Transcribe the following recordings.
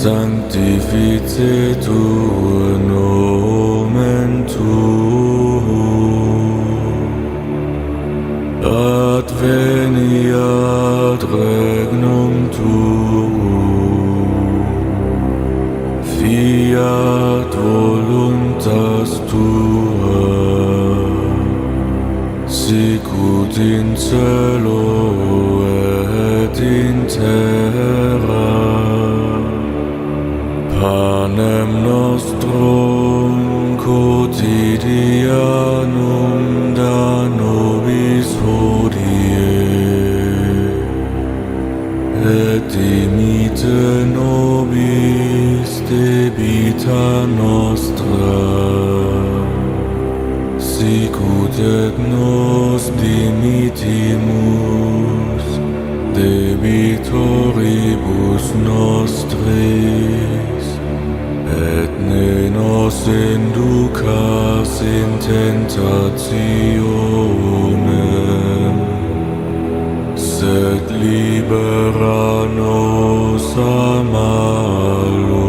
sanctificetur nomen tuum, adveniat regnum tuum, fiat voluntas tua, sicut in cielo et in terra. Panem nostrum quotidianum da nobis hodie, et dimitte nobis debita nostra, sicut et nos dimittimus debitoribus nostris, et ne nos inducas in tentationem, sed libera nos a malo.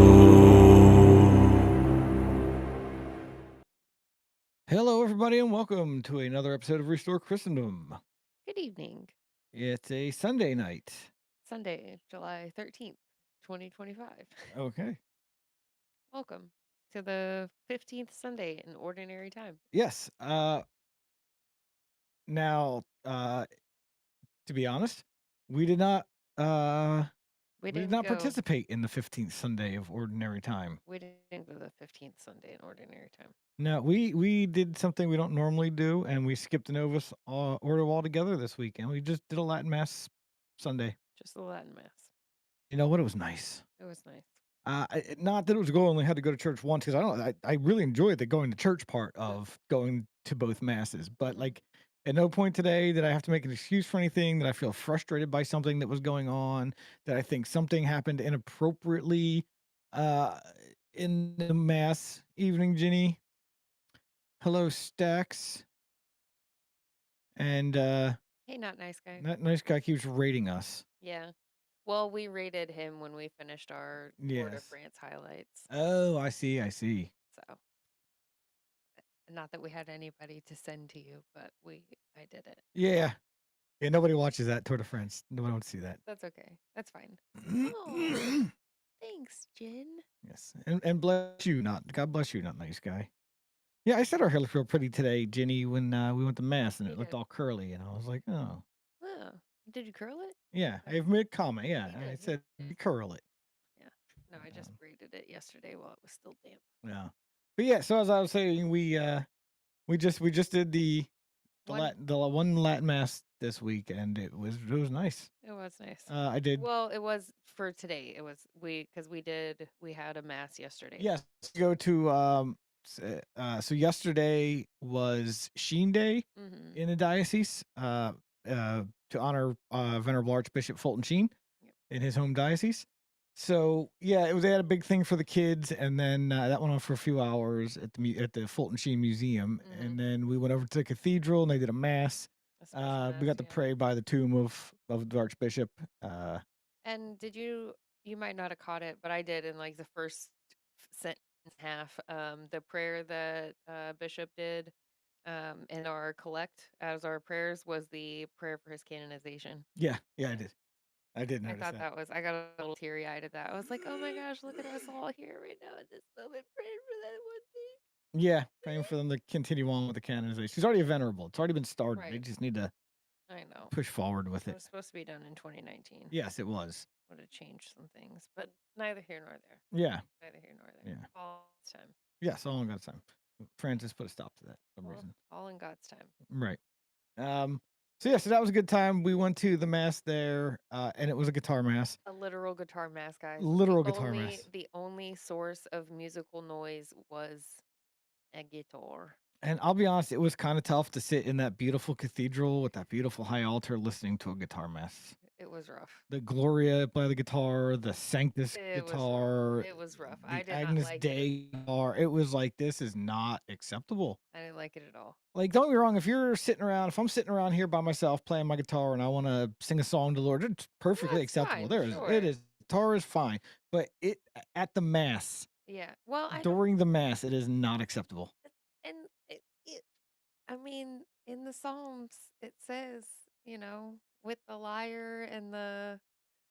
Hello, everybody, and welcome to another episode of Restore Christendom. Good evening. It's a Sunday night. Sunday, July 13th, 2025. Okay. Welcome to the 15th Sunday in Ordinary Time. Yes. Now, to be honest, we did not participate in the 15th Sunday of Ordinary Time. We didn't go to the 15th Sunday in Ordinary Time. No, we did something we don't normally do, and we skipped the Novus Ordo altogether this weekend. We just did a Latin Mass Sunday. Just the Latin Mass. You know what? It was nice. It was nice. Not that it was only had to go to church once, because I really enjoyed the going to church part of going to both masses. But like, at no point today did I have to make an excuse for anything. That I feel frustrated by something that was going on. That I think something happened inappropriately in the mass evening. Ginny, hello, Stacks, and Hey, not nice guy. that nice guy keeps rating us. Yeah. Well, we rated him when we finished our Tour de Yes. France highlights. Oh, I see. So, not that we had anybody to send to you, but I did it. Yeah. Yeah, nobody watches that Tour de France. No one wants to see that. That's okay. That's fine. Oh, thanks, Jen. Yes, and bless you, God bless you, not nice guy. Yeah, I said our hair looked real pretty today, Ginny, when we went to mass, and it looked all curly, and I was like, oh. Oh, did you curl it? Yeah, I've made a comment. Yeah, You I did, said yeah. curl it. Yeah. No, I just braided it yesterday while it was still damp. Yeah, but yeah. So as I was saying, we just did the one Latin mass this week, and it was nice. It was nice. I did. Well, it was for today. It was we had a mass yesterday. Yes, go to so yesterday was Sheen Day in the diocese to honor Venerable Archbishop Fulton Sheen in his home diocese. So yeah, they had a big thing for the kids, and then that went on for a few hours at the Fulton Sheen Museum, and then we went over to the cathedral and they did a mass. We got to pray by the tomb of the Archbishop. And did you might not have caught it, but I did in like the first sentence half. The prayer that Bishop did in our collect as our prayers was the prayer for his canonization. Yeah, I did. I did notice I thought that was, I got a little teary-eyed at that. I was like, oh my gosh, look at us all here right now at this moment praying for that one thing. Yeah, praying for them to continue on with the canonization. She's already a venerable. It's already been started. Right. They just need to push forward with it. It was supposed to be done in 2019. Yes, it was. Would have changed some things, but neither here nor there. Yeah. Neither here nor there. Yeah. All time. Yes, all in God's time. Francis put a stop to that for some reason. All in God's time. Right. So that was a good time. We went to the mass there, and it was a guitar mass. A literal guitar mass, guys. Guitar mass. The only source of musical noise was a guitar. And I'll be honest, it was kind of tough to sit in that beautiful cathedral with that beautiful high altar listening to a guitar mass. It was rough. The Gloria by the guitar, the Sanctus guitar. It was rough. I did Agnus not like Dei guitar. It was like, this is not acceptable. I didn't like it at all. Like, don't get me wrong, if I'm sitting around here by myself playing my guitar and I want to sing a song to the Lord, it's perfectly acceptable. Fine, It is guitar is fine, but at the mass, Yeah. Well, I don't, during the mass, it is not acceptable. and I mean, in the Psalms, it says, with the lyre and the,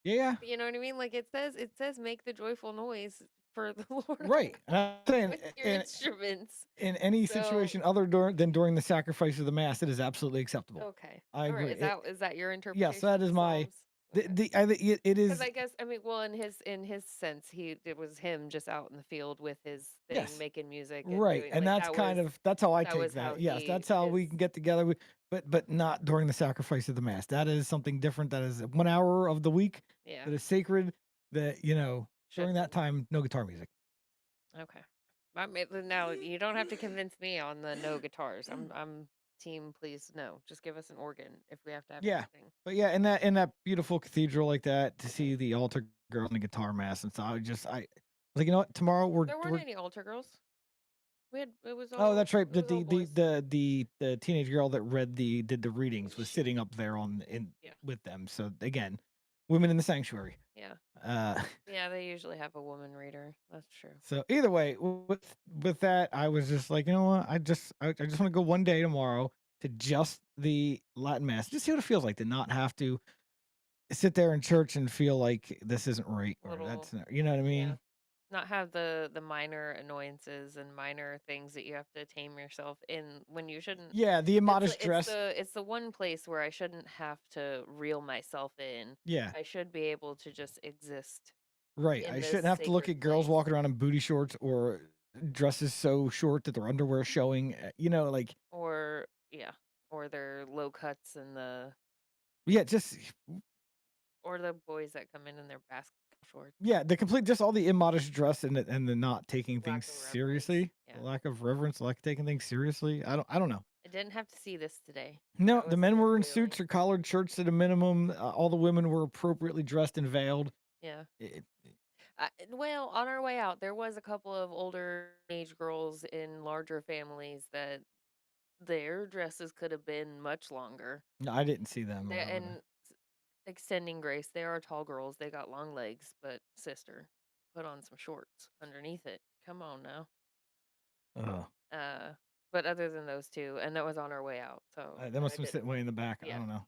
Yeah, you know what I mean? Like it says, make the joyful noise for the Lord our right. And God I'm saying, with your instruments. in any So, situation other than during the sacrifice of the mass, it is absolutely acceptable. okay. I All right. agree. Is that your Yes, interpretation that of is the my Psalms? Okay. I think it Because is. I guess, I mean, well, in his sense, it was him just out in the field with his thing, Yes, making music and right, doing, and like, that's that was that's how I that take was how that. Yes, he that's how his we can get together. But not during the sacrifice of the mass. That is something different. That is 1 hour of the week yeah, that is sacred. That during shouldn't. that time, no guitar music. Okay. Now you don't have to convince me on the no guitars. I'm team. Please no. Just give us an organ if we have to have Yeah, anything. but yeah, in that beautiful cathedral like that, to see the altar girl and the guitar mass, and so I was like, you know what? Tomorrow There weren't we're any altar girls. We had it was oh, all that's right. it was all boys. The teenage girl that did the readings was sitting up there in Yeah. with them. So again, women in the sanctuary. Yeah. Uh, Yeah. They usually have a woman reader. That's true. so either way, with that, I was just like, you know what? I just want to go one day tomorrow to just the Latin mass, just see what it feels like to not have to sit there in church and feel like this isn't right or Little. that's not, you know what I Yeah. mean? Not have the minor annoyances and minor things that you have to tame yourself in when you shouldn't. Yeah, the immodest dress. It's the one place where I shouldn't have to reel myself in. Yeah, I should be able to just exist right. in I this shouldn't have to look sacred at girls place. walking around in booty shorts or dresses so short that their underwear is showing. Like Or yeah, or their low cuts and yeah, just or the boys that come in their basketball shorts. yeah, the complete just all the immodest dress and the not taking Lack things of reverence. seriously, Yeah. the lack of reverence, lack of taking things seriously. I don't know. I didn't have to see this today. No, That the was men enough were in feeling. suits or collared shirts at a minimum. All the women were appropriately dressed and veiled. Yeah. It, Well, on our way out, there was a couple of older age girls in larger families that their dresses could have been much longer. no, I didn't see them They over there. and extending grace, they are tall girls. They got long legs, but sister, put on some shorts underneath it. Come on now. Uh, Uh, but other than those two, and that was on our way out. So they must I have been sitting didn't. way in the back. I Yeah, don't know.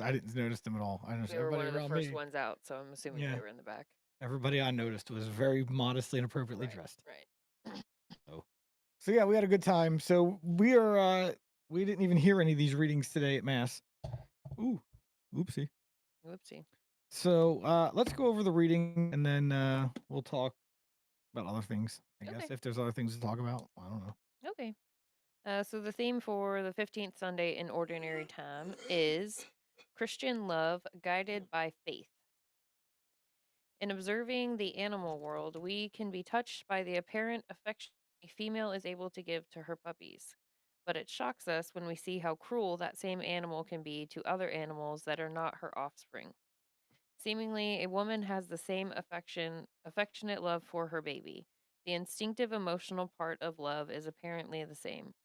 I didn't notice them at all. I noticed we were one everybody of the around first me. ones out, so I'm assuming Yeah, they were in the back. everybody I noticed was very modestly and appropriately Right. dressed. Right. So yeah, we had a good time. So we didn't even hear any of these readings today at mass. Ooh, oopsie. Whoopsie. So let's go over the reading and then we'll talk about other things. I Okay. guess if there's other things to talk about, I don't know. Okay. So the theme for the 15th Sunday in Ordinary Time is Christian love guided by faith. In observing the animal world, we can be touched by the apparent affection a female is able to give to her puppies. But it shocks us when we see how cruel that same animal can be to other animals that are not her offspring. Seemingly, a woman has the same affectionate love for her baby. The instinctive emotional part of love is apparently the same,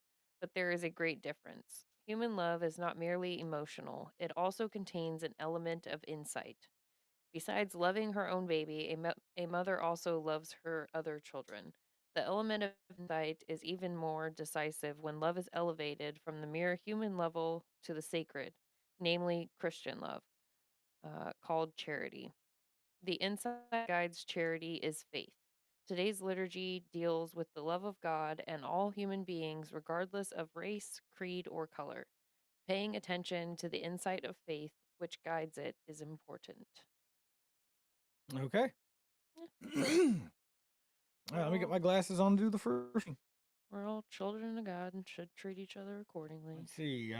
but there is a great difference. Human love is not merely emotional, it also contains an element of insight. Besides loving her own baby, a mother also loves her other children. The element of insight is even more decisive when love is elevated from the mere human level to the sacred, namely Christian love, called charity. The insight that guides charity is faith. Today's liturgy deals with the love of God and all human beings, regardless of race, creed, or color. Paying attention to the insight of faith which guides it is important. Okay. Yeah. Let me get my glasses on to do the first. We're all children of God and should treat each other accordingly. Let's see.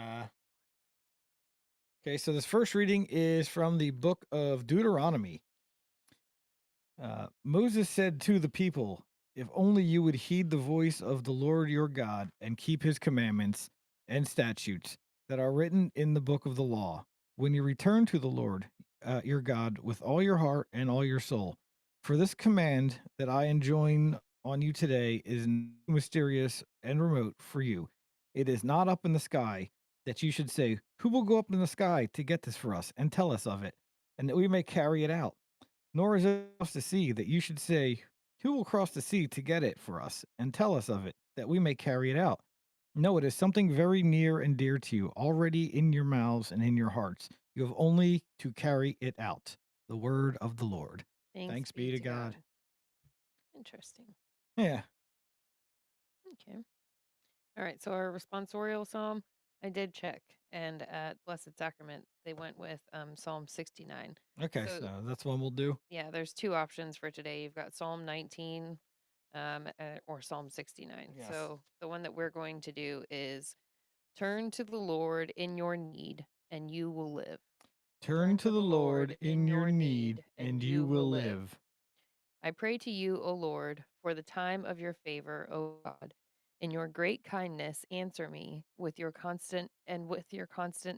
Okay, so this first reading is from the book of Deuteronomy. Moses said to the people, "If only you would heed the voice of the Lord your God and keep his commandments and statutes that are written in the book of the law, when you return to the Lord your God with all your heart and all your soul. For this command that I enjoin on you today is mysterious and remote for you. It is not up in the sky that you should say, 'Who will go up in the sky to get this for us and tell us of it, and that we may carry it out?' Nor is it across the sea that you should say, who will cross the sea to get it for us and tell us of it, that we may carry it out? No, it is something very near and dear to you, already in your mouths and in your hearts. You have only to carry it out. The word of the Lord. Thanks be to God. Interesting. Yeah. Okay. All right. So our responsorial psalm, I did check, and at Blessed Sacrament they went with Psalm 69. Okay, So so that's one we'll do. yeah, there's two options for today. You've got Psalm 19, or Psalm 69. Yes. So the one that we're going to do is turn to the Lord in your need, and you will live. Turn to the Lord in your need, and you will live. I pray to you, O Lord, for the time of your favor, O God. In your great kindness, answer me with your constant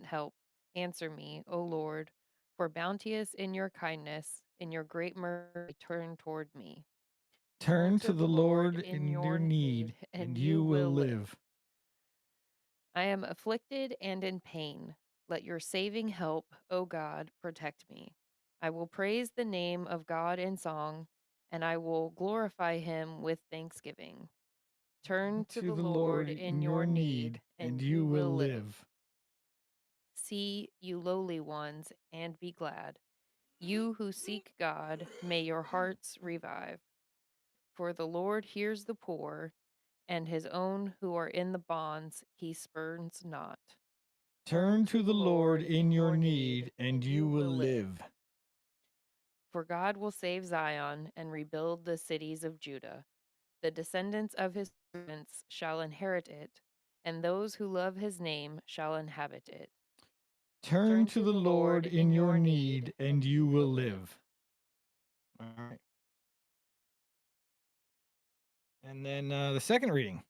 help. Answer me, O Lord, for bounteous in your kindness, in your great mercy, turn toward me. Turn to the Lord in your need, and you will live. I am afflicted and in pain. Let your saving help, O God, protect me. I will praise the name of God in song, and I will glorify him with thanksgiving. Turn to the Lord in your need, and you will live. See, you lowly ones, and be glad. You who seek God, may your hearts revive. For the Lord hears the poor, and his own who are in the bonds he spurns not. Turn to the Lord in your need, and you will live. For God will save Zion and rebuild the cities of Judah. The descendants of his servants shall inherit it, and those who love his name shall inhabit it. Turn to the Lord in your need, and you will live. All right. And then the second reading.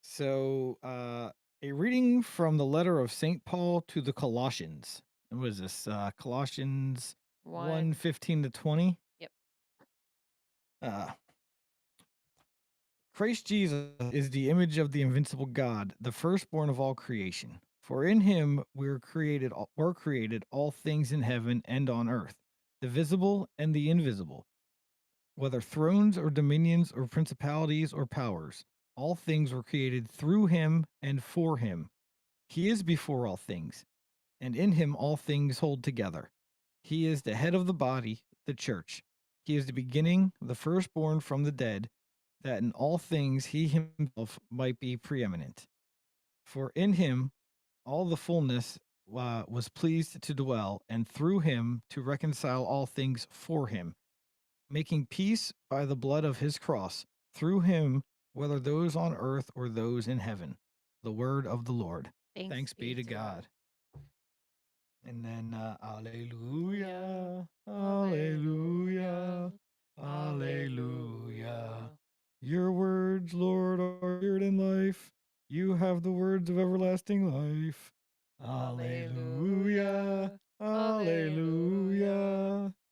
So, a reading from the letter of St. Paul to the Colossians. What is this? Colossians 1:15 to 20. Yep. Christ Jesus is the image of the invincible God, the firstborn of all creation. For in him were created all things in heaven and on earth, the visible and the invisible, whether thrones or dominions or principalities or powers. All things were created through him and for him. He is before all things, and in him all things hold together. He is the head of the body, the church. He is the beginning, the firstborn from the dead, that in all things he himself might be preeminent. For in him all the fullness was pleased to dwell, and through him to reconcile all things for him, making peace by the blood of his cross, through him, whether those on earth or those in heaven. The word of the Lord. Thanks be to God. And then, Alleluia, Alleluia, Alleluia. Your words, Lord, are spirit and life. You have the words of everlasting life. Alleluia, Alleluia,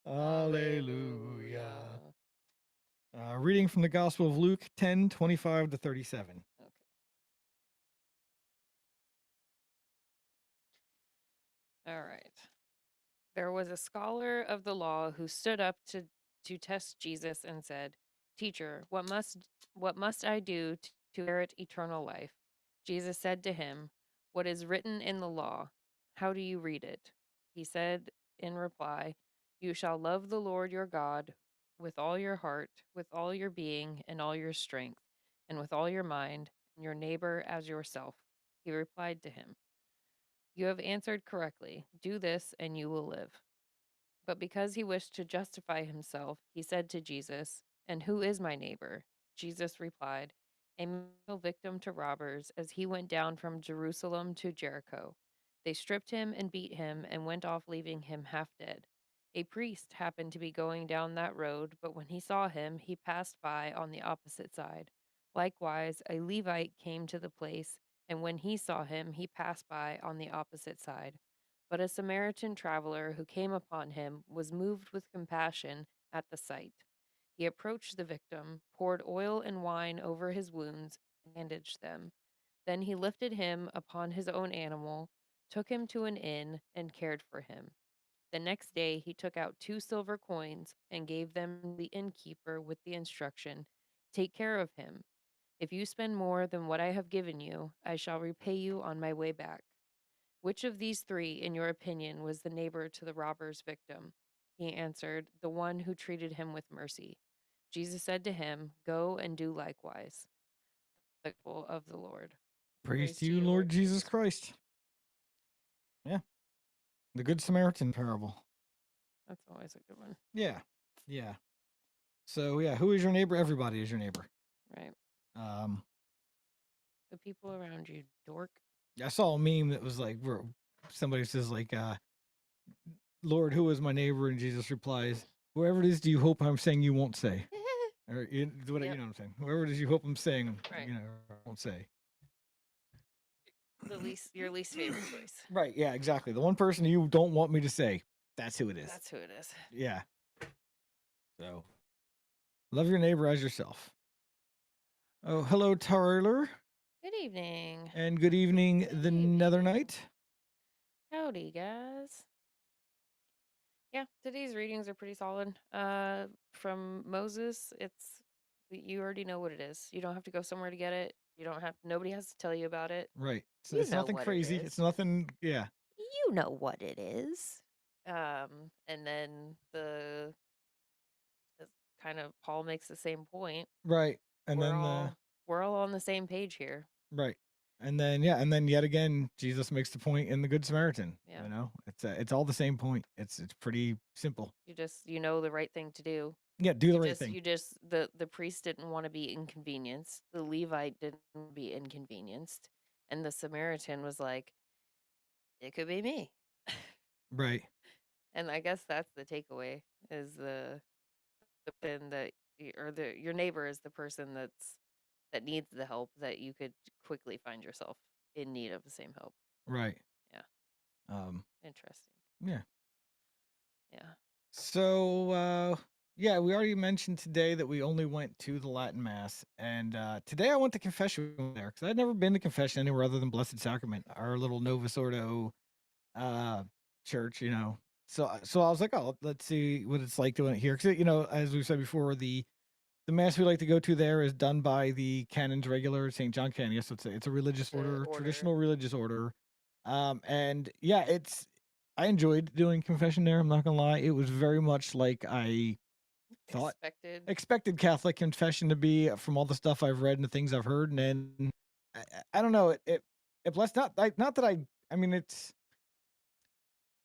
Alleluia. Reading from the Gospel of Luke 10:25 to 37. Okay. All right. There was a scholar of the law who stood up to test Jesus and said, "Teacher, what must I do to inherit eternal life?" Jesus said to him, "What is written in the law? How do you read it?" He said in reply, "You shall love the Lord your God with all your heart, with all your being, and all your strength, and with all your mind, and your neighbor as yourself." He replied to him, "You have answered correctly. Do this, and you will live." But because he wished to justify himself, he said to Jesus, "And who is my neighbor?" Jesus replied, "A male victim to robbers as he went down from Jerusalem to Jericho. They stripped him and beat him and went off, leaving him half dead. A priest happened to be going down that road, but when he saw him, he passed by on the opposite side. Likewise, a Levite came to the place, and when he saw him, he passed by on the opposite side. But a Samaritan traveler who came upon him was moved with compassion at the sight. He approached the victim, poured oil and wine over his wounds, and bandaged them. Then he lifted him upon his own animal, took him to an inn, and cared for him. The next day he took out 2 silver coins and gave them to the innkeeper with the instruction, "Take care of him. If you spend more than what I have given you, I shall repay you on my way back." "Which of these 3, in your opinion, was the neighbor to the robber's victim?" He answered, "The one who treated him with mercy." Jesus said to him, "Go and do likewise." The gospel of the Lord. Praise Praise to to you, you, Lord Lord Jesus Jesus Christ. Christ. Yeah. The Good Samaritan parable. That's always a good one. Yeah. Yeah. So yeah, who is your neighbor? Everybody is your neighbor. Right. Um, The people around you, dork. I saw a meme that was like where somebody says like, "Lord, who is my neighbor?" And Jesus replies, "Whoever it is, do you hope I'm saying you won't say?" Or you know what Yep. I'm saying? Whoever it is, you hope I'm saying, Right. won't say. Your least favorite choice. Right. Yeah. Exactly. The one person you don't want me to say. That's who it is. That's who it is. Yeah. So love your neighbor as yourself. Oh, hello, Tyler, Good evening. and good evening, Good the Nether evening. Knight. Howdy, guys. Yeah, today's readings are pretty solid. From Moses, you already know what it is. You don't have to go somewhere to get it. Nobody has to tell you about it. Right. So You it's know nothing what it crazy. is. It's nothing. Yeah. You know what it is. And then the kind of Paul makes the same point. Right. And We're then we're all on the same page here. right. And then and then yet again, Jesus makes the point in the Good Samaritan. Yeah. You know, it's all the same point. It's pretty simple. You know the right thing to do. Yeah. Do the right thing. The priest didn't want to be inconvenienced. The Levite didn't want to be inconvenienced. And the Samaritan was like, it could be me. Right. And I guess that's the takeaway is the person that your neighbor is the person that needs the help that you could quickly find yourself in need of the same help. Right. Yeah. Interesting. Yeah. Yeah. So yeah, we already mentioned today that we only went to the Latin Mass, and today I went to confession there because I'd never been to confession anywhere other than Blessed Sacrament, our little Novus Ordo church, you know. So I was like, oh, let's see what it's like doing it here, because as we said before, the mass we like to go to there is done by the Canons Regular St. John Canon. So it's a religious order, traditional religious order. And yeah, I enjoyed doing confession there. I'm not gonna lie, it was very much like I thought expected Catholic confession to be from all the stuff I've read and the things I've heard. And then I don't know, it blessed not that I mean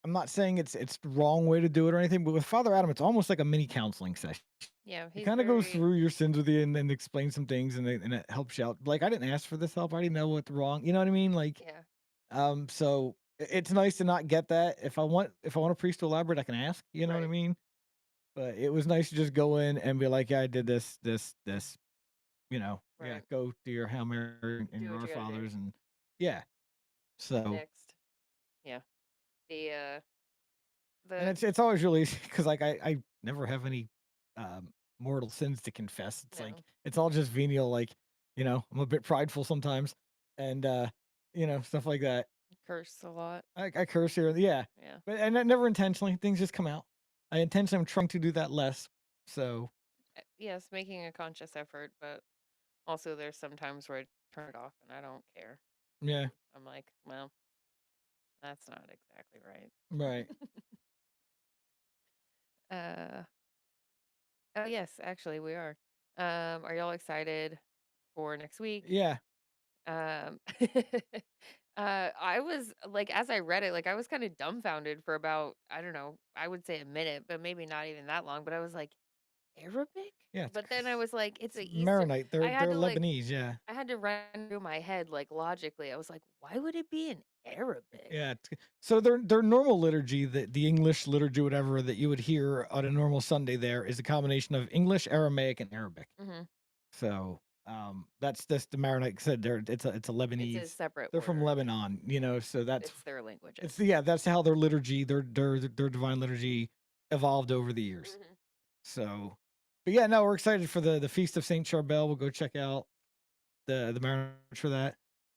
I'm not saying it's the wrong way to do it or anything, but with Father Adam, it's almost like a mini counseling session. Yeah, He kind of goes through your sins with you and then explains some things, and it helps you out. Like, I didn't ask for this help. I didn't know what's wrong. You know what I mean? Like, yeah. So it's nice to not get that. If I want a priest to elaborate, I can ask. You know what I Right. mean? But it was nice to just go in and be like, yeah, I did this. You know, yeah, Right. go do your Hail Mary and Do your what Our you gotta do. Fathers, and yeah. So Next. Yeah. and it's always really because like I never have any mortal sins to confess. It's like No. it's all just venial. Like, I'm a bit prideful sometimes, and stuff like that. Curse a lot. I curse here, yeah, Yeah. but and never intentionally. Things just come out. I intentionally am trying to do that less. So Yes, making a conscious effort, but also there's some times where I turn it off and I don't care. yeah, I'm like, well, that's not exactly right. right. Oh yes, actually we are. Are y'all excited for next week? Yeah, Um, I was like, as I read it, like I was kind of dumbfounded for about, I don't know, I would say a minute, but maybe not even that long. But I was like, Arabic? yeah. But then I was like, it's a Easter. Maronite. I They're had to Lebanese. Yeah. I had to run through my head like logically. I was like, why would it be in Arabic? Yeah. So their normal liturgy, the English liturgy, whatever that you would hear on a normal Sunday, there is a combination of English, Aramaic, and Arabic. Mm-hmm. So that's just the Maronite said it's a Lebanese. It's a separate. They're from Lebanon, so that's it's their language. That's how their liturgy, their divine liturgy evolved over the years. Mm-hmm. So, but yeah, no, we're excited for the Feast of Saint Charbel. We'll go check out the Maronite for that.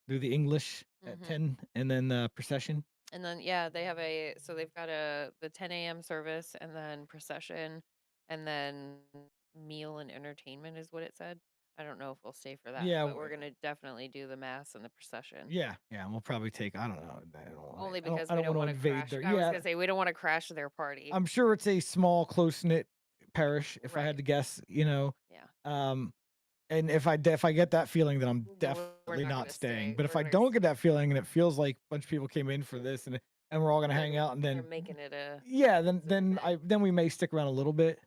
Do the English at 10, and then the procession. And then they have they've got the 10 a.m. service, and then procession, and then meal and entertainment is what it said. I don't know if we'll stay for that, Yeah, but we're gonna definitely do the mass and the procession. yeah, and we'll probably take. I don't know. Only I don't. because I we don't don't want want to to invade crash. their. I was Yeah, gonna say we don't want to crash their party. I'm sure it's a small, close knit parish. If I Right. had to guess, Yeah. And if I get that feeling, then I'm Then we're definitely not not gonna staying. stay. But if I don't get that feeling, and it feels like a bunch of people came in for this, and we're all gonna hang out, and they're then making it a yeah, event. then we may stick around a little bit.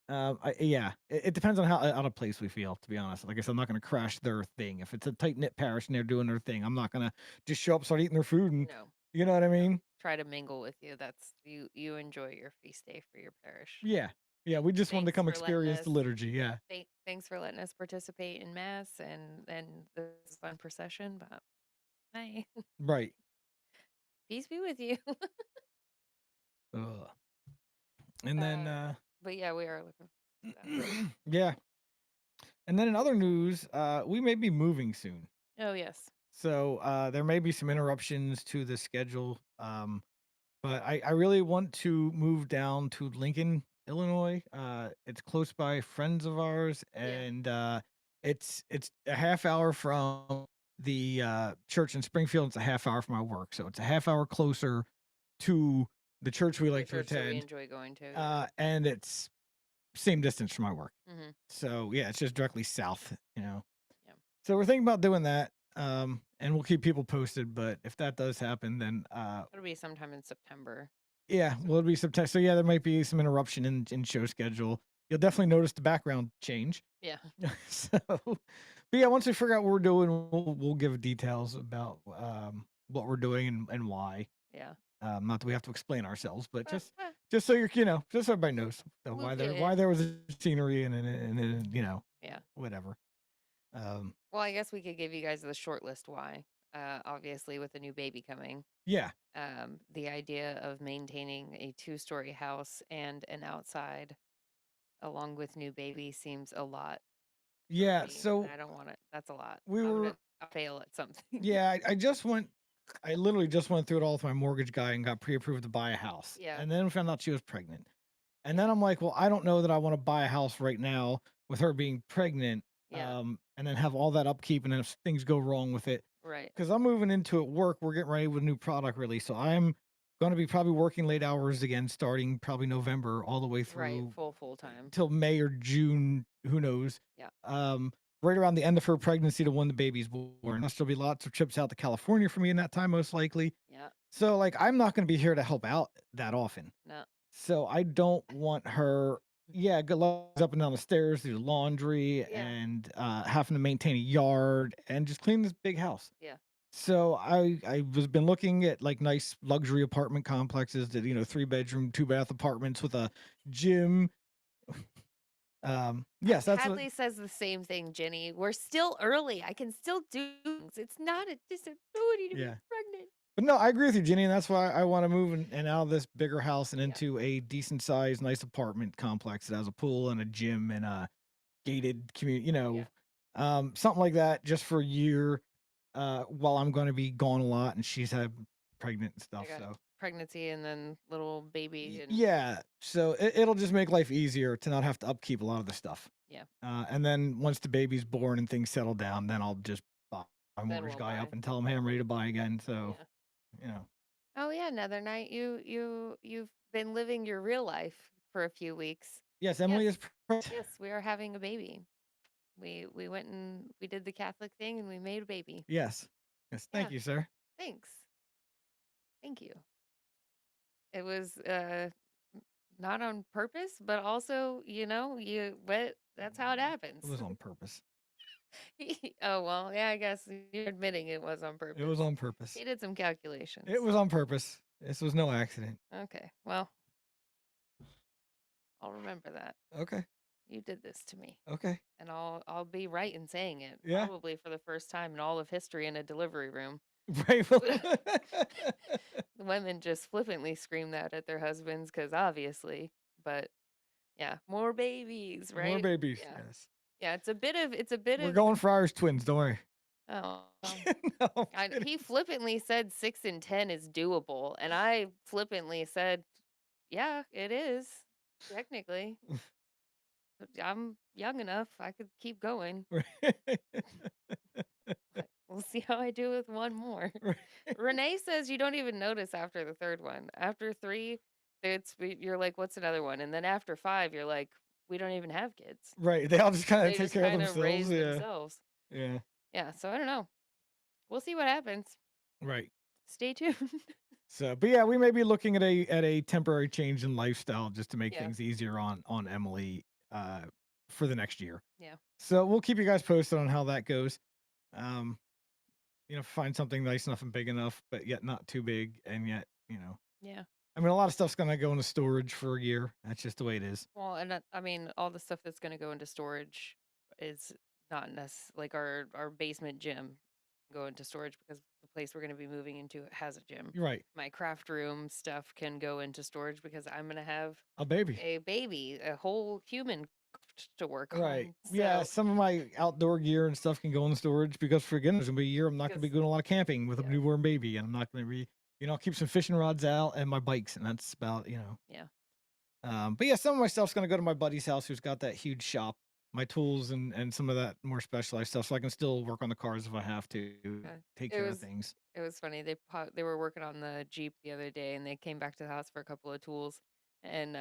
Yeah. It depends on how out of place we feel. To be honest, like I said, I'm not gonna crash their thing. If it's a tight knit parish and they're doing their thing, I'm not gonna just show up, start eating their food, and No. you know what I mean. Try to mingle with you. That's you enjoy your feast day for your parish. Yeah, yeah. We just wanted to Thanks come for letting experience the us liturgy. Yeah, thanks for letting us participate in mass and this fun procession. But bye. right. Peace be with you. Ugh. And then But yeah, we are looking for that. yeah. And then in other news, we may be moving soon. Oh yes. So there may be some interruptions to the schedule. But I really want to move down to Lincoln, Illinois. It's close by friends of ours, and it's a half hour from the church in Springfield. It's a half hour from my work, so it's a half hour closer to the church we like to Church that we attend. enjoy going to. And it's same distance from my work. Mm-hmm. So yeah, it's just directly south, Yeah. So we're thinking about doing that. And we'll keep people posted, but if that does happen, then It'll be sometime in September. yeah, well, it'll be September. So yeah, there might be some interruption in show schedule. You'll definitely notice the background change. Yeah. So, but yeah, once we figure out what we're doing, we'll give details about what we're doing and why. Yeah. Not that we have to explain ourselves, but just so just so everybody knows why there was a scenery and yeah, whatever. Well, I guess we could give you guys the short list why. Obviously, with a new baby coming. Yeah. The idea of maintaining a 2-story house and an outside, along with new baby, seems a lot. Yeah. So I don't want it. That's a lot. I'll fail at something. Yeah, I literally just went through it all with my mortgage guy and got pre-approved to buy a house. Yeah. And then found out she was pregnant. And then I'm like, well, I don't know that I want to buy a house right now with her being pregnant. Yeah. And then have all that upkeep, and then if things go wrong with it. Right. Because I'm moving into it work. We're getting ready with a new product release. So I'm going to be probably working late hours again, starting probably November all the way through full time till May or June. Who knows? Yeah. Right around the end of her pregnancy to when the baby's born. There'll be lots of trips out to California for me in that time, most likely. Yeah. So like, I'm not going to be here to help out that often. No. So I don't want her, good luck up and down the stairs, do laundry and having to maintain a yard and just clean this big house. Yeah. So I was been looking at like nice luxury apartment complexes that 3-bedroom, 2-bath apartments with a gym. Yes, that's Hadley says the same thing, Jenny. We're still early. I can still do things. It's not a disability to be pregnant. But no, I agree with you, Jenny, and that's why I want to move and out of this bigger house and into a decent sized, nice apartment complex that has a pool and a gym and a gated community, something like that, just for a year, while I'm going to be gone a lot and she's had pregnant and stuff. So pregnancy and then little baby. So it'll just make life easier to not have to upkeep a lot of the stuff. Yeah. And then once the baby's born and things settle down, then I'll just buy my mortgage guy up and tell him, hey, I'm ready to buy again. So, Oh yeah, another night. You've been living your real life for a few weeks. Yes, Emily is pregnant. Yes, we are having a baby. We went and we did the Catholic thing and we made a baby. Yes. Thank you, sir. Thanks. Thank you. It was not on purpose, but also, that's how it happens. It was on purpose. Oh, well, yeah, I guess you're admitting it was on purpose. It was on purpose. He did some calculations. It was on purpose. This was no accident. Okay, well, I'll remember that. Okay. You did this to me. Okay. And I'll be right in saying it. Yeah. Probably for the first time in all of history in a delivery room. Right. The women just flippantly scream that at their husbands because obviously, but yeah, more babies, right? More babies. Yeah. Yes. Yeah, it's a bit We're of going for Irish twins. Don't worry. Oh, well, No, I'm kidding. he flippantly said 6 and 10 is doable, and I flippantly said, "Yeah, it is, technically. I'm young enough, I could keep going, but we'll see how I do with one more." Right. Renee says you don't even notice after the 3rd one. After 3, you're like, "What's another one?" And then after 5, you're like, "We don't even have kids." Right. They all just kind of They take just care of kinda themselves. raise Yeah. themselves. Yeah. Yeah, so I don't know. We'll see what happens. Right. Stay tuned. So, but yeah, we may be looking at a temporary change in lifestyle just to make Yeah, things easier on Emily uh for the next year. yeah, So we'll keep you guys posted on how that goes. Um, find something nice enough and big enough, but yet not too big, and yet, yeah. I mean, a lot of stuff's gonna go into storage for a year. That's just the way it is. Well, and I mean, all the stuff that's gonna go into storage is not like our basement gym go into storage because the place we're gonna be moving into has a gym. You're right. My craft room stuff can go into storage because I'm gonna have A baby. a baby, a whole human to work Right. on. Yeah. So, Some of my outdoor gear and stuff can go in storage because for again, there's gonna be a year I'm not gonna be because doing a lot of camping with a yeah, newborn baby, and I'm not gonna be, I'll keep some fishing rods out and my bikes, and that's about, yeah, But yeah, some of my stuff's gonna go to my buddy's house who's got that huge shop. My tools and some of that more specialized stuff, so I can still work on the cars if I have to, okay. take It care of was things. it was funny. They were working on the Jeep the other day, and they came back to the house for a couple of tools. And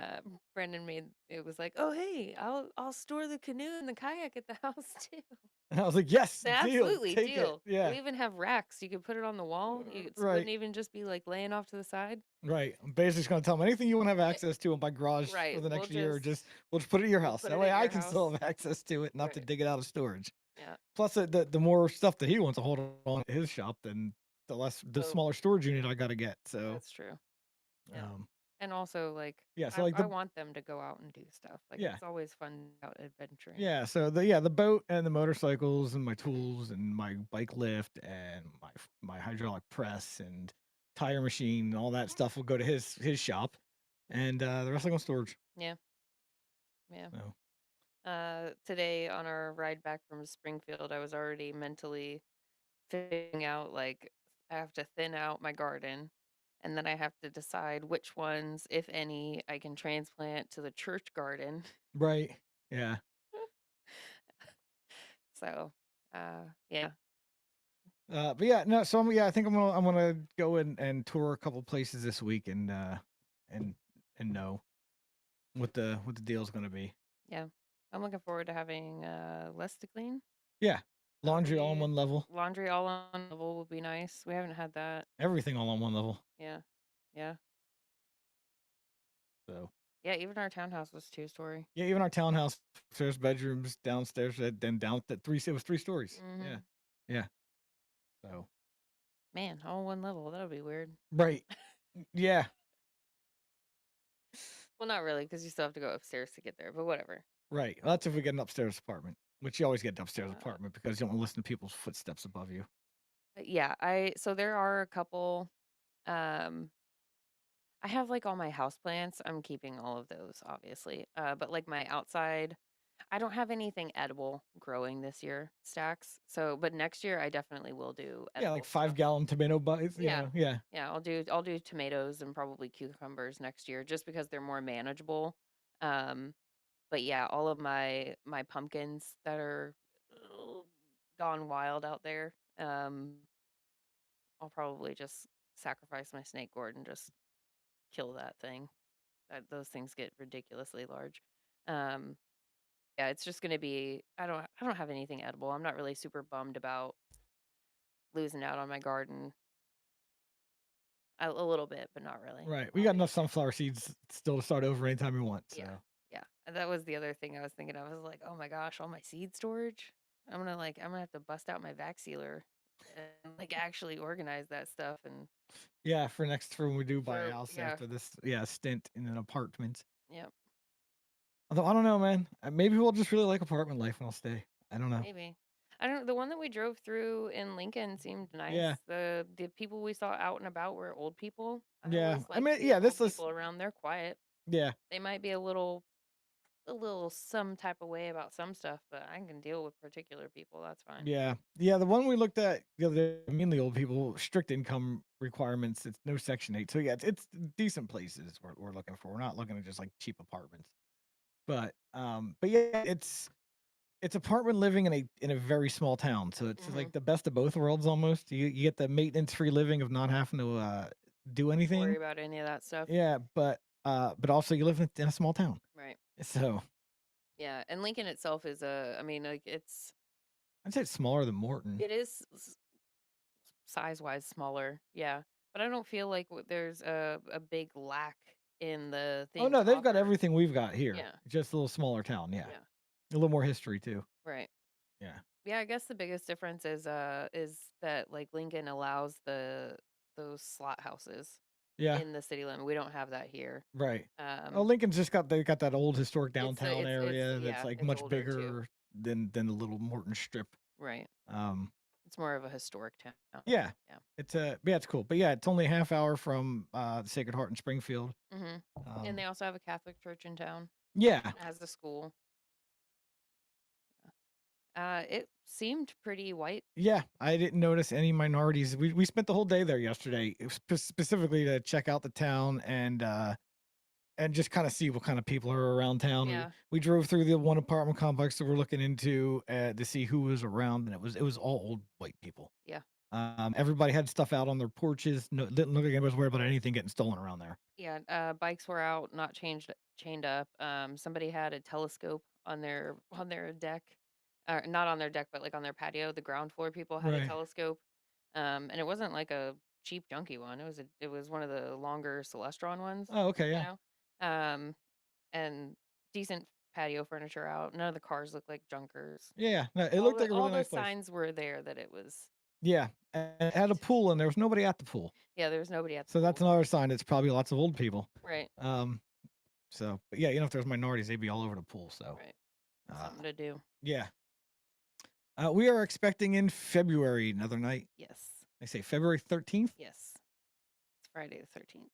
Brendan made it was like, "Oh hey, I'll store the canoe and the kayak at the house too." And I was like, yes, deal, Absolutely, take it. deal. Yeah. We even have racks. You could put it on the wall. It wouldn't Right. even just be like laying off to the side. Right. I'm basically just gonna tell them anything you want to have Eh, access to in my garage for right. the next year, just we'll just put it at your We'll house. put That it way at I your can house. still have access to it, not to Right. dig it out of storage. Yeah. Plus, the more stuff that he wants to hold on at his shop, then the So smaller storage unit I got to get. So, that's true. Yeah. um, And also, like, yeah. So I like I the want them to go out and do stuff. Like, yeah it's always fun out adventuring. yeah. So the boat and the motorcycles and my tools and my bike lift and my hydraulic press and tire machine and all that stuff will go to his shop, and the rest will go in storage. Yeah. Yeah. So Today on our ride back from Springfield, I was already mentally figuring out like I have to thin out my garden, and then I have to decide which ones, if any, I can transplant to the church garden. right. Yeah. So, yeah. But yeah, no. So I think I'm gonna go and tour a couple places this week and and know what the deal's gonna be. Yeah. I'm looking forward to having less to clean. Yeah, That'll laundry all on be one level, laundry all on level would be nice. We haven't had that. everything all on one level. Yeah. Yeah. So Yeah, even our townhouse was 2-story. yeah, even our townhouse, upstairs bedrooms, downstairs, then down at three. It was 3 stories. Yeah, Hmm. yeah. So Man, all one level. That would be weird. right. Yeah, Well, not really, because you still have to go upstairs to get there, but whatever. right. Well, that's if we get an upstairs apartment, which you always get an upstairs Uh, apartment because you don't want to listen to people's footsteps above you. yeah, so there are a couple. Um, I have like all my house plants. I'm keeping all of those, obviously. But like my outside, I don't have anything edible growing this year, stacks. So, but next year I definitely will do Yeah, like edible stuff. 5 gallon tomato buys. Yeah. Yeah, Yeah, I'll do tomatoes and probably cucumbers next year just because they're more manageable. Um, but yeah, all of my pumpkins that are uh, gone wild out there, I'll probably just sacrifice my snake gourd and just kill that thing. Those things get ridiculously large. Um, yeah, it's just gonna be I don't have anything edible. I'm not really super bummed about losing out on my garden. A little bit, but not really. right. We got enough sunflower seeds still to start over anytime we want. So Yeah. Yeah. And that was the other thing I was thinking of. I was like, oh my gosh, all my seed storage. I'm gonna have to bust out my vac sealer and like actually organize that stuff and yeah, for when we do buy a for house yeah. after this, stint in an apartment. Yep. Although I don't know, man. Maybe we'll just really like apartment life and I'll stay. I don't know. Maybe. I don't the one that we drove through in Lincoln seemed nice. Yeah, The people we saw out and about were old people. I yeah. always I like mean, seeing yeah. old This is people around. They're quiet. yeah, They might be a little a little some type of way about some stuff, but I can deal with particular people. That's fine. Yeah. Yeah. The one we looked at the other day, mainly old people, strict income requirements. It's no Section 8. So, yeah, it's decent places we're looking for. We're not looking at just like cheap apartments. But yeah, it's apartment living in a very small town. So it's Mm-hmm. like the best of both worlds almost. You get the maintenance free living of not having to do Worry anything. about any of that stuff. Yeah, but also you live in a small town. Right. So Yeah. And Lincoln itself is I mean, like I'd say it's smaller than Morton. it is size wise smaller. Yeah. But I don't feel like there's a big lack in the Oh things no, they've got offered. everything we've got here. Yeah. Just a little smaller town, yeah. Yeah. A little more history too. Right. Yeah. Yeah, I guess the biggest difference is that like Lincoln allows those slot houses Yeah. in the city limit. We don't have that here. Right. Oh, Um, Lincoln's just they got that old historic downtown it's area that's yeah, like it's much older too. bigger than the little Morton strip. Right. Um It's more of a historic town. yeah. Yeah. It's cool. But yeah, it's only a half hour from the Sacred Heart in Springfield. And Um they also have a Catholic church in town. yeah. It has a school. It seemed pretty white. Yeah, I didn't notice any minorities. We spent the whole day there yesterday, specifically to check out the town and just kind of see what kind of people are around town. Yeah. We drove through the one apartment complex that we're looking into to see who was around, and it was all old white people. Yeah. Everybody had stuff out on their porches. No, didn't look like anybody was worried about anything getting stolen around there. Yeah. Bikes were out, not chained up. Somebody had a telescope on their deck. Not on their deck, but like on their patio. The ground floor people had a Right. telescope. And it wasn't like a cheap junky one. It was one of the longer Celestron ones, Oh, okay, you yeah, know. And decent patio furniture out. None of the cars looked like junkers. yeah. No, it All looked the like a all really the nice place. signs were there that it was Yeah, and it had a pool, and there was nobody at the pool. yeah, there was nobody at the So that's pool. another sign. It's probably lots of old people. Right. So, but yeah, if there's minorities, they'd be all over the pool. So, Right. uh, Something to do. yeah. We are expecting in February another night. Yes. They say February 13th, Yes. It's Friday the 13th.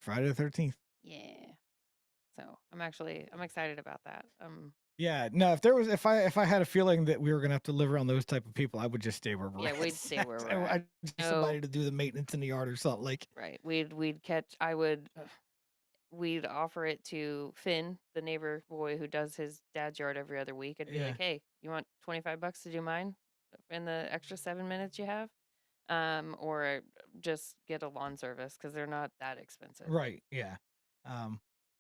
Friday the 13th. Yeah. So I'm excited about that. Yeah, no, if I had a feeling that we were gonna have to live around those type of people, I would just stay where we're Yeah, at. we'd stay where we're at. I'd just get somebody to do the maintenance in the yard or something like. Right. We'd offer it to Finn, the neighbor boy who does his dad's yard every other week. I'd be Yeah. like, hey, you want $25 to do mine in the extra 7 minutes you have? Or just get a lawn service because they're not that expensive. Right. Yeah.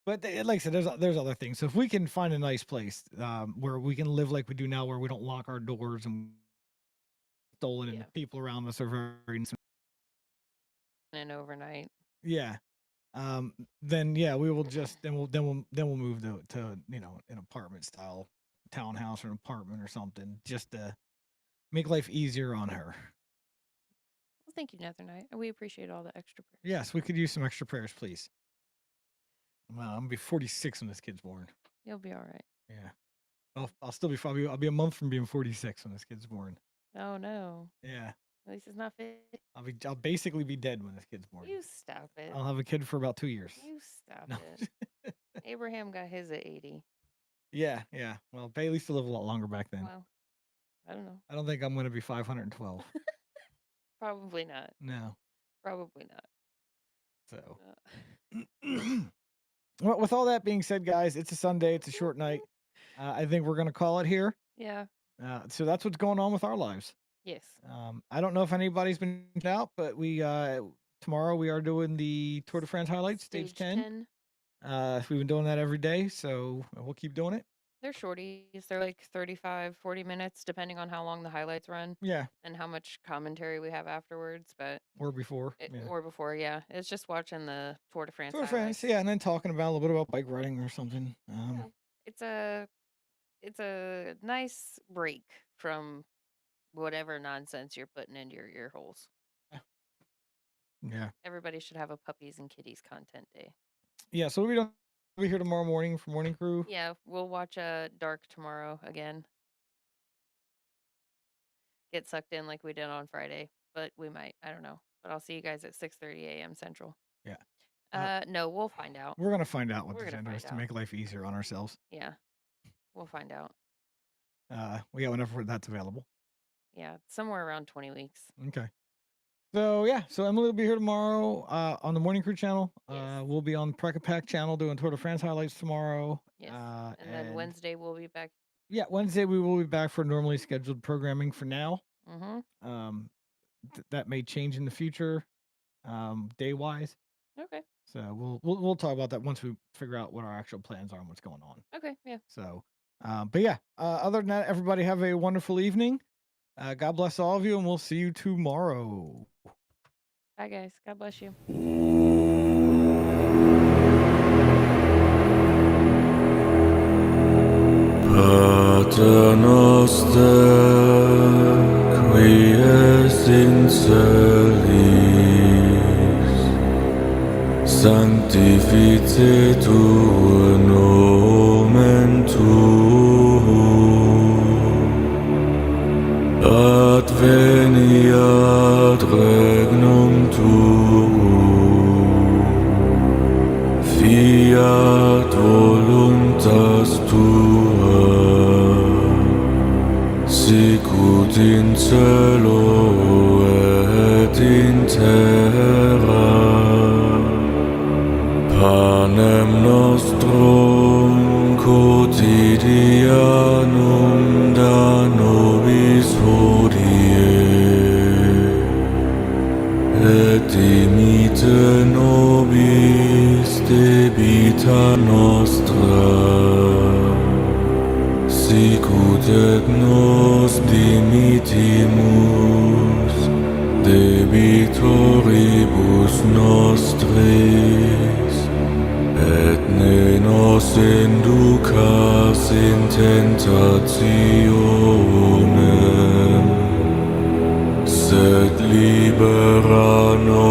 But like I said, there's other things. So if we can find a nice place where we can live like we do now, where we don't lock our doors and stolen, and Yeah. the people around us are very nice. And overnight. Yeah. Then yeah, we will just then we'll move to an apartment style townhouse or an apartment or something, just to make life easier on her. Well, thank you, Nether Knight. We appreciate all the extra prayers. Yes, we could use some extra prayers, please. Well, I'm gonna be 46 when this kid's born. You'll be all right. Yeah. I'll still be I'll be a month from being 46 when this kid's born. Oh no. Yeah. At least it's not fit. I'll basically be dead when this kid's born. You stop it. I'll have a kid for about 2 years. You stop No. it. Abraham got his at 80. Yeah. Well, Bailey still lived a lot longer back then. Well, I don't know. I don't think I'm gonna be 512. Probably not. No. Probably not. So. Uh, Well, with all that being said, guys, it's a Sunday. It's a short night. I think we're gonna call it here. yeah. So that's what's going on with our lives. Yes. I don't know if anybody's been out, but we tomorrow we are doing the Tour de France highlights, stage 10. We've been doing that every day, so we'll keep doing it. They're shorties. They're like 35, 40 minutes, depending on how long the highlights run Yeah, and how much commentary we have afterwards. But or before. Yeah. or before, yeah. It's just watching the Tour de France. Tour de France, highlights. yeah, and then talking about a little bit about bike riding or something. Yeah. It's a nice break from whatever nonsense you're putting into your ear holes. Yeah. Everybody should have a puppies and kitties content day. Yeah, so we'll be here tomorrow morning for morning crew. Yeah, we'll watch Dark tomorrow again. Get sucked in like we did on Friday, but we might. I don't know. But I'll see you guys at 6:30 a.m. Central. Yeah. No, we'll find out. We're gonna find out what We're the gonna agenda is find to out. make life easier on ourselves. Yeah. We'll find out. Whenever that's available. Yeah, somewhere around 20 weeks. Okay. So Emily will be here tomorrow on the Morning Crew channel. Yes. We'll be on Prekka Pack channel doing Tour de France highlights tomorrow. Yes. And then Wednesday we'll be back. Yeah, Wednesday we will be back for normally scheduled programming for now. Mm-hmm. That may change in the future, day wise. Okay. So we'll talk about that once we figure out what our actual plans are and what's going on. Okay. Yeah. So, but yeah, other than that, everybody have a wonderful evening. God bless all of you, and we'll see you tomorrow. Bye, guys. God bless you. Pater noster, qui es in celis, sanctificetur nomen tuum, adveniat regnum tuum, fiat voluntas tua, sicut in cielo et in terra. Panem nostrum quotidianum da nobis hodie, et dimite nobis debita nostra, sicut et nos dimitimus debitoribus nostris, et ne nos inducas in tentationem, sed libera nos